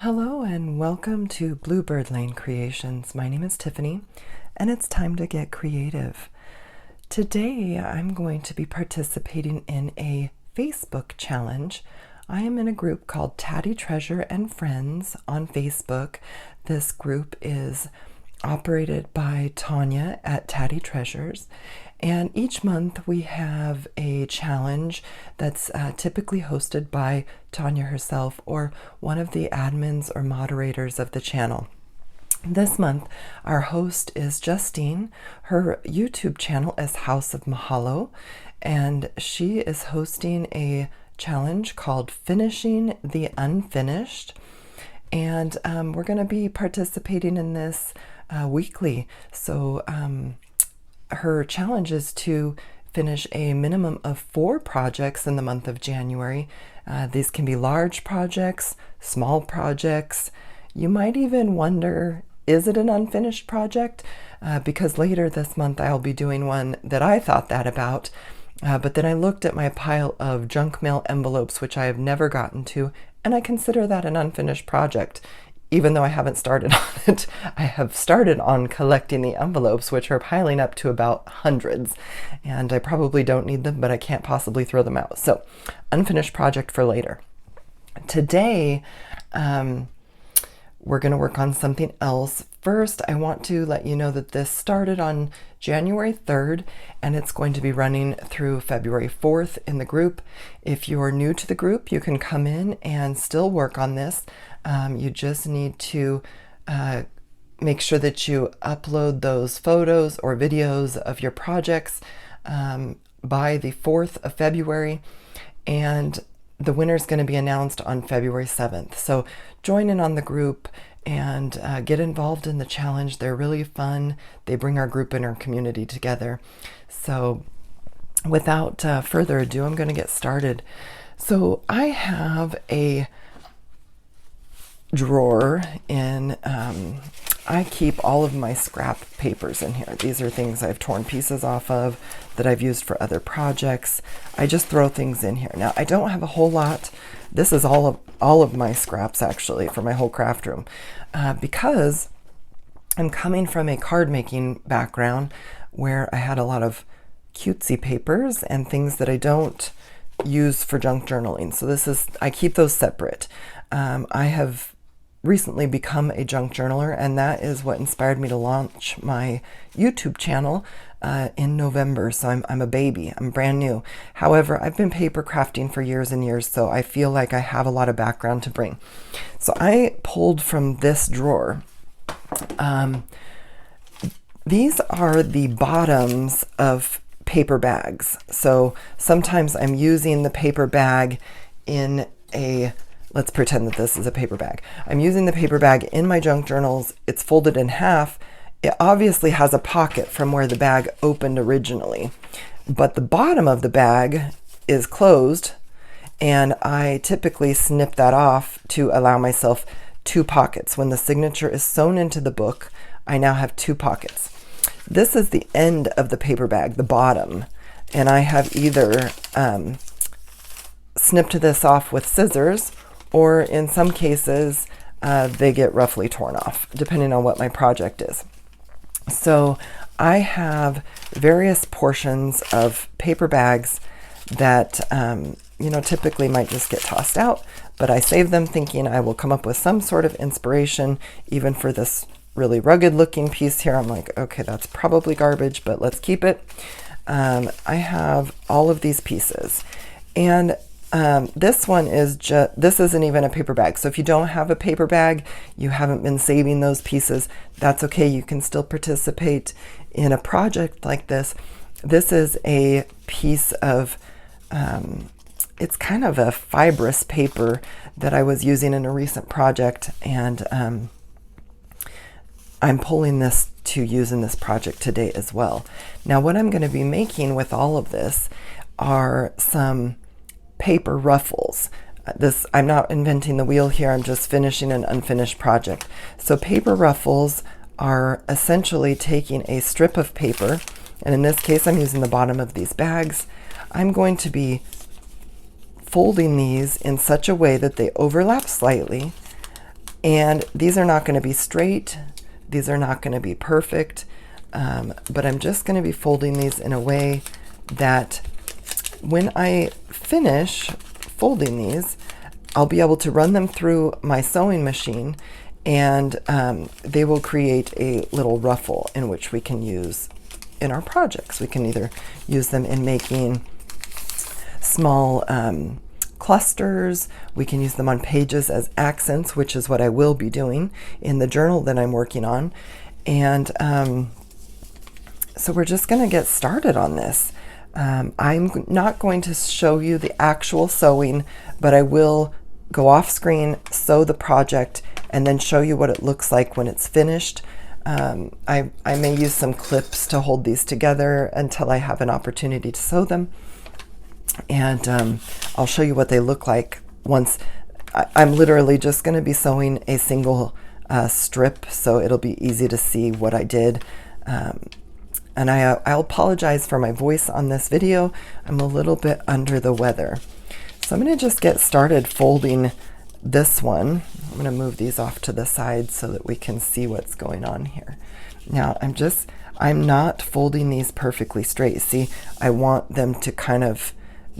Hello and welcome to Bluebird Lane Creations. My name is Tiffany and it's time to get creative. Today I'm going to be participating in a Facebook challenge. I am in a group called Tatty Treasure and Friends on Facebook. This group is operated by Tania at Tatty Treasures. And each month we have a challenge that's typically hosted by Tania herself or one of the admins or moderators of the channel. This month, our host is Justine. Her YouTube channel is House of Mahalo, and she is hosting a challenge called Finishing the Unfinished. And we're going to be participating in this weekly. So her challenge is to finish a minimum of 4 projects in the month of January. These can be large projects, small projects. You might even wonder, is it an unfinished project? Because later this month I'll be doing one that I thought that about. But then I looked at my pile of junk mail envelopes, which I have never gotten to, and I consider that an unfinished project. Even though I haven't started on it, I have started on collecting the envelopes, which are piling up to about hundreds. And I probably don't need them, but I can't possibly throw them out. So, unfinished project for later. Today, we're going to work on something else. First, I want to let you know that this started on January 3rd, and it's going to be running through February 4th in the group. If you are new to the group, you can come in and still work on this. You just need to make sure that you upload those photos or videos of your projects by the 4th of February, and the winner is going to be announced on February 7th. So join in on the group and get involved in the challenge. They're really fun. They bring our group and our community together. So without further ado, I'm going to get started. So I have a drawer in, I keep all of my scrap papers in here. These are things I've torn pieces off of that I've used for other projects. I just throw things in here. Now I don't have a whole lot. This is all of my scraps actually for my whole craft room, because I'm coming from a card making background where I had a lot of cutesy papers and things that I don't use for junk journaling. So I keep those separate. I have recently become a junk journaler, and that is what inspired me to launch my YouTube channel in November. So I'm a baby. I'm brand new. However, I've been paper crafting for years and years, so I feel like I have a lot of background to bring. So I pulled from this drawer. These are the bottoms of paper bags. So sometimes I'm using the paper bag in let's pretend that this is a paper bag. I'm using the paper bag in my junk journals. It's folded in half. It obviously has a pocket from where the bag opened originally, but the bottom of the bag is closed, and I typically snip that off to allow myself 2 pockets. When the signature is sewn into the book, I now have 2 pockets. This is the end of the paper bag, the bottom, and I have either snipped this off with scissors, or in some cases, they get roughly torn off, depending on what my project is. So I have various portions of paper bags that, typically might just get tossed out, but I save them thinking I will come up with some sort of inspiration. Even for this really rugged looking piece here, I'm like, okay, that's probably garbage, but let's keep it. I have all of these pieces, and this one is this isn't even a paper bag. So if you don't have a paper bag, you haven't been saving those pieces, that's okay. You can still participate in a project like this. This is a piece of, it's kind of a fibrous paper that I was using in a recent project, and I'm pulling this to use in this project today as well. Now what I'm going to be making with all of this are some paper ruffles. I'm not inventing the wheel here, I'm just finishing an unfinished project. So paper ruffles are essentially taking a strip of paper, and in this case I'm using the bottom of these bags. I'm going to be folding these in such a way that they overlap slightly, And these are not going to be straight. These are not going to be perfect. But I'm just going to be folding these in a way that when I finish folding these, I'll be able to run them through my sewing machine, and they will create a little ruffle in which we can use in our projects. We can either use them in making small clusters. We can use them on pages as accents, which is what I will be doing in the journal that I'm working on. And so we're just going to get started on this. I'm not going to show you the actual sewing, but I will go off screen, sew the project, and then show you what it looks like when it's finished. I may use some clips to hold these together until I have an opportunity to sew them. And I'll show you what they look like once. I'm literally just going to be sewing a single strip, so it'll be easy to see what I did. And I'll apologize for my voice on this video. I'm a little bit under the weather. So I'm going to just get started folding this one. I'm going to move these off to the side so that we can see what's going on here. Now I'm not folding these perfectly straight. See, I want them to kind of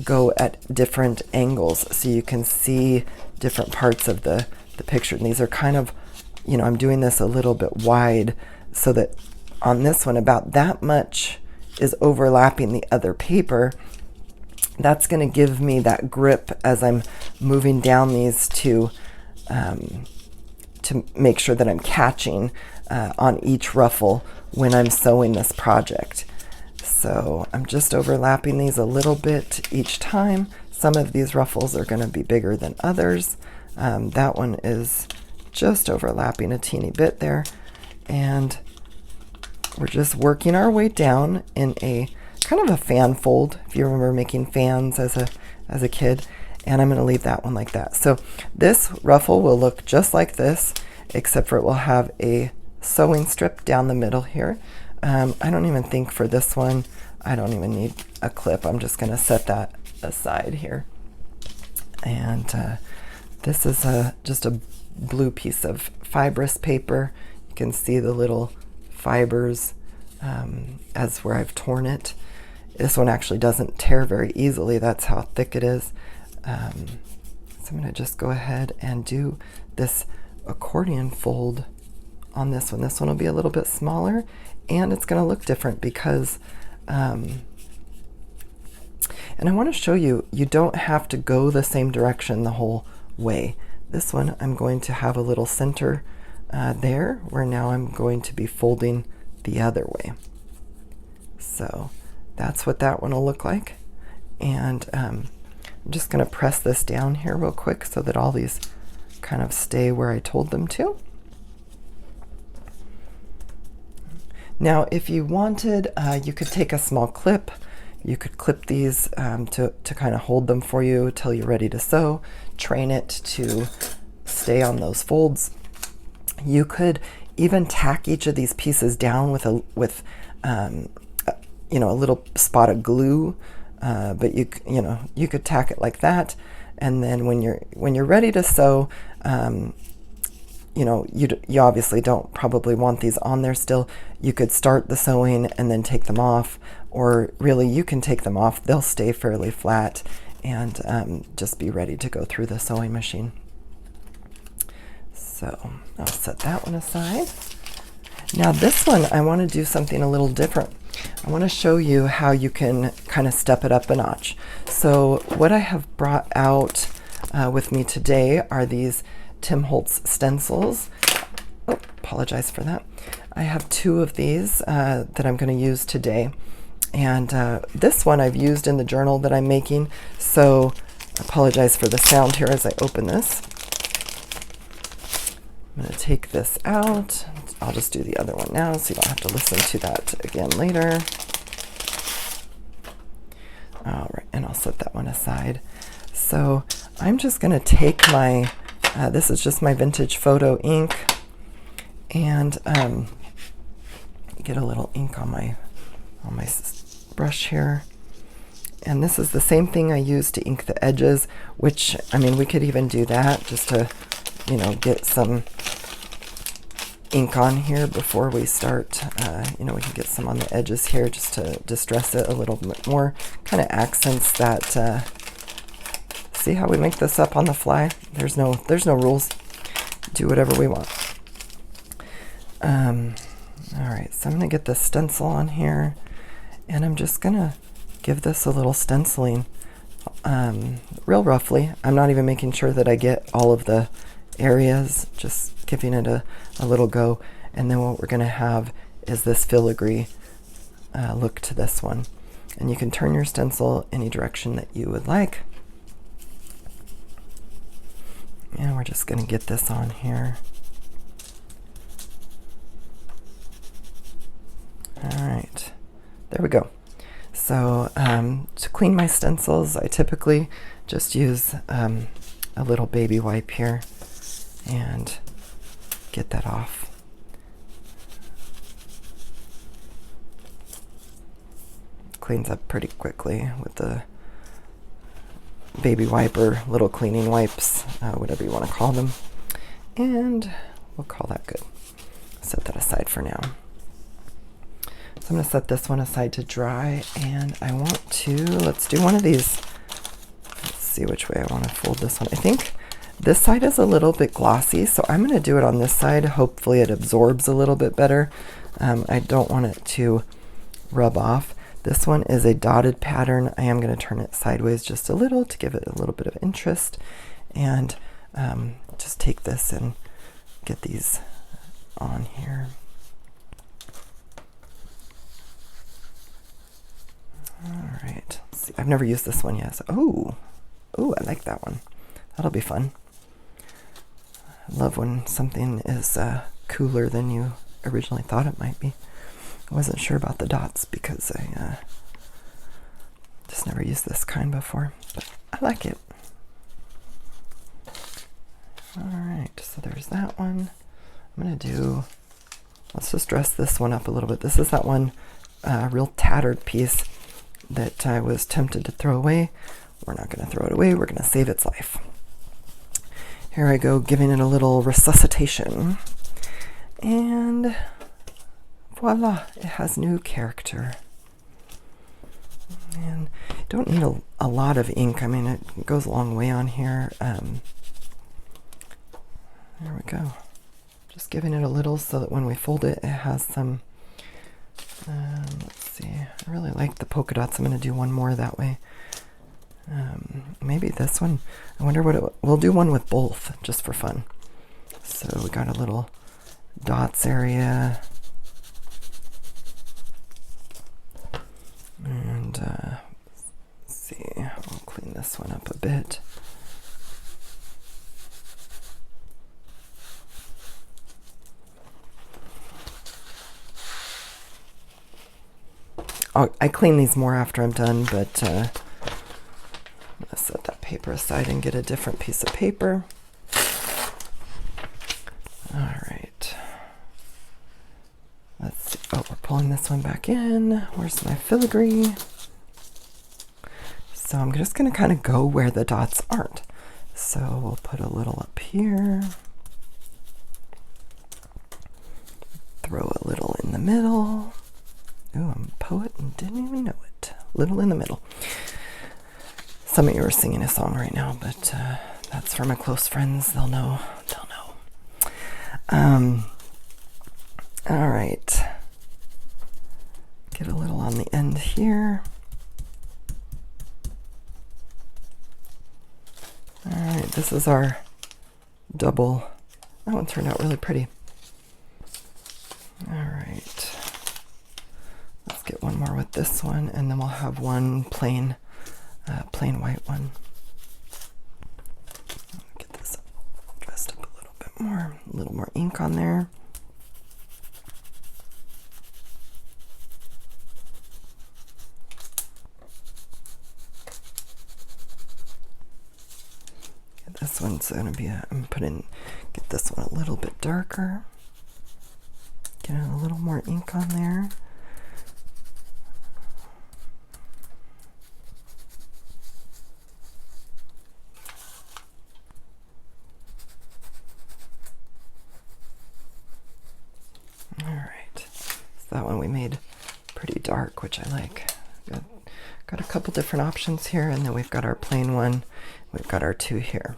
go at different angles so you can see different parts of the picture. And these are kind of, you know, I'm doing this a little bit wide so that on this one about that much is overlapping the other paper. That's going to give me that grip as I'm moving down these to make sure that I'm catching on each ruffle when I'm sewing this project. So I'm just overlapping these a little bit each time. Some of these ruffles are going to be bigger than others. That one is just overlapping a teeny bit there. And we're just working our way down in a kind of a fan fold, if you remember making fans as a kid. And I'm going to leave that one like that. So this ruffle will look just like this, except for it will have a sewing strip down the middle here. I don't even think for this one, I don't even need a clip. I'm just going to set that aside here. And this is just a blue piece of fibrous paper. You can see the little fibers as where I've torn it. This one actually doesn't tear very easily. That's how thick it is. So I'm going to just go ahead and do this accordion fold on this one. This one will be a little bit smaller, and it's going to look different because, and I want to show you, you don't have to go the same direction the whole way. This one I'm going to have a little center there, where now I'm going to be folding the other way. So that's what that one will look like. And I'm just going to press this down here real quick so that all these kind of stay where I told them to. Now, if you wanted, you could take a small clip. You could clip these to kind of hold them for you till you're ready to sew. Train it to stay on those folds. You could even tack each of these pieces down with a little spot of glue. But you could tack it like that, and then when you're ready to sew, you obviously don't probably want these on there still. You could start the sewing and then take them off, or really you can take them off. They'll stay fairly flat, and just be ready to go through the sewing machine. So I'll set that one aside. Now this one, I want to do something a little different. I want to show you how you can kind of step it up a notch. So what I have brought out with me today are these Tim Holtz stencils. Oh, apologize for that. I have 2 of these that I'm going to use today. And this one I've used in the journal that I'm making. So I apologize for the sound here as I open this. I'm going to take this out. I'll just do the other one now so you don't have to listen to that again later. All right, and I'll set that one aside. So I'm just going to take my, this is just my vintage photo ink, and get a little ink on my brush here. And this is the same thing I use to ink the edges, which, I mean, we could even do that just to you know, get some ink on here before we start. You know, we can get some on the edges here just to distress it a little bit more. Kind of accents that. See how we make this up on the fly? There's no rules. Do whatever we want. All right, so I'm gonna get the stencil on here, and I'm just gonna give this a little stenciling, real roughly. I'm not even making sure that I get all of the areas, just giving it a little go. And then what we're gonna have is this filigree look to this one. And you can turn your stencil any direction that you would like. And we're just gonna get this on here. All right, there we go. So to clean my stencils, I typically just use a little baby wipe here and get that off. Cleans up pretty quickly with the baby wipe or little cleaning wipes, whatever you want to call them. And we'll call that good. Set that aside for now. So I'm going to set this one aside to dry, and I want to, let's do one of these. Let's see which way I want to fold this one. I think this side is a little bit glossy, so I'm going to do it on this side. Hopefully it absorbs a little bit better. I don't want it to rub off. This one is a dotted pattern. I am going to turn it sideways just a little to give it a little bit of interest, and just take this and get these on here. All right, let's see. I've never used this one yet. So, oh, I like that one. That'll be fun. I love when something is cooler than you originally thought it might be. I wasn't sure about the dots because I just never used this kind before, but I like it. All right, so there's that one. I'm gonna do, let's just dress this one up a little bit. This is that one real tattered piece that I was tempted to throw away. We're not gonna throw it away, we're gonna save its life. Here I go, giving it a little resuscitation. And voila, it has new character. And don't need a lot of ink. I mean, it goes a long way on here. There we go. Just giving it a little so that when we fold it, it has some, let's see, I really like the polka dots. I'm going to do one more that way. Maybe this one. I wonder what we'll do one with both, just for fun. So we got a little dots area. And let's see, I'll clean this one up a bit. I clean these more after I'm done, but I'm going to set that paper aside and get a different piece of paper. All right. Let's see. Oh, we're pulling this one back in. Where's my filigree? So I'm just going to kind of go where the dots aren't. So we'll put a little up here. Throw a little in the middle. Ooh, I'm a poet and didn't even know it. Little in the middle. Some of you are singing a song right now, but that's for my close friends. They'll know. All right. Get a little on the end here. All right, this is our double. That one turned out really pretty. All right. Let's get one more with this one, and then we'll have one plain white one. Get this dressed up a little more ink on there. This one's going to be get this one a little bit darker. Get a little more ink on there. pretty dark, which I like. Got a couple different options here, and then we've got our plain one. We've got our two here.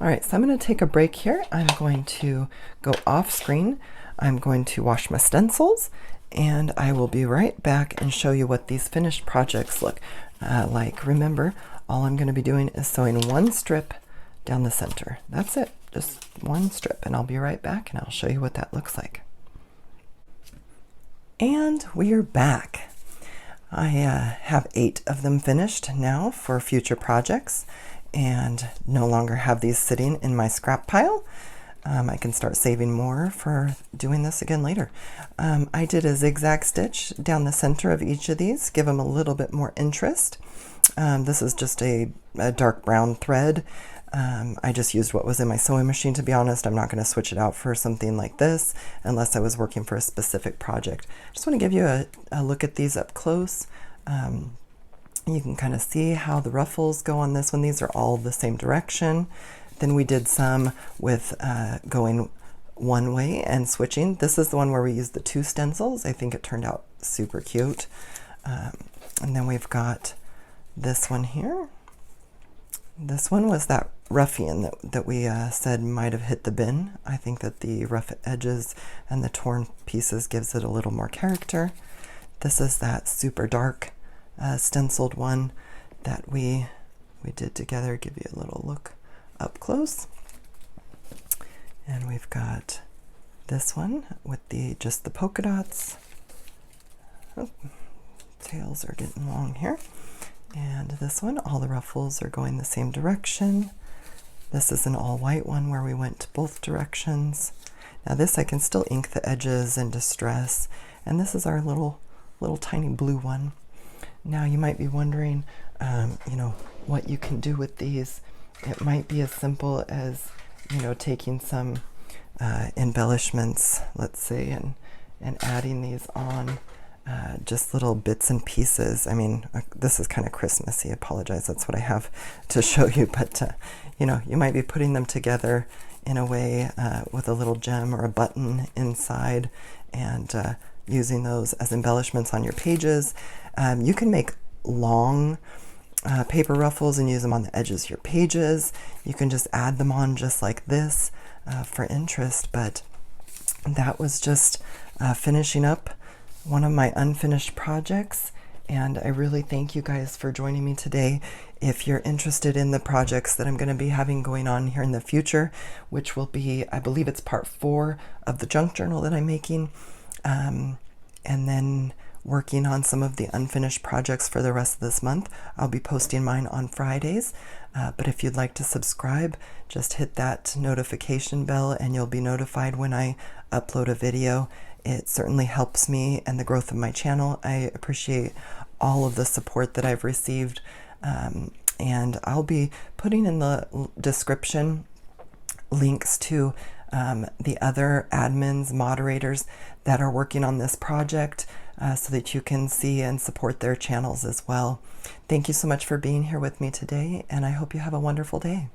All right, so I'm going to take a break here. I'm going to go off screen. I'm going to wash my stencils, and I will be right back and show you what these finished projects look like. Remember, all I'm going to be doing is sewing one strip down the center. That's it, just one strip, and I'll be right back and I'll show you what that looks like. And we are back. I have 8 of them finished now for future projects, and no longer have these sitting in my scrap pile. I can start saving more for doing this again later. I did a zigzag stitch down the center of each of these, give them a little bit more interest. This is just a dark brown thread. I just used what was in my sewing machine, to be honest. I'm not going to switch it out for something like this unless I was working for a specific project. I just want to give you a look at these up close. You can kind of see how the ruffles go on this one. These are all the same direction. Then we did some with going one way and switching. This is the one where we used the 2 stencils. I think it turned out super cute. And then we've got this one here. This one was that ruffian that we said might have hit the bin. I think that the rough edges and the torn pieces gives it a little more character. This is that super dark stenciled one that we did together. Give you a little look up close. And we've got this one with just the polka dots. Oh, tails are getting long here. And this one, all the ruffles are going the same direction. This is an all white one where we went both directions. Now this I can still ink the edges and distress. And this is our little tiny blue one. Now you might be wondering, you know, what you can do with these. It might be as simple as, you know, taking some embellishments, let's say, and adding these on. Just little bits and pieces. I mean, this is kind of Christmassy. I apologize. That's what I have to show you. But, you know, you might be putting them together in a way with a little gem or a button inside, and using those as embellishments on your pages. You can make long paper ruffles and use them on the edges of your pages. You can just add them on just like this for interest. But that was just finishing up one of my unfinished projects, and I really thank you guys for joining me today. If you're interested in the projects that I'm going to be having going on here in the future, which will be, I believe it's part 4 of the junk journal that I'm making, and then working on some of the unfinished projects for the rest of this month. I'll be posting mine on Fridays, but if you'd like to subscribe, just hit that notification bell and you'll be notified when I upload a video. It certainly helps me and the growth of my channel. I appreciate all of the support that I've received, and I'll be putting in the description links to the other admins, moderators that are working on this project, so that you can see and support their channels as well. Thank you so much for being here with me today, and I hope you have a wonderful day.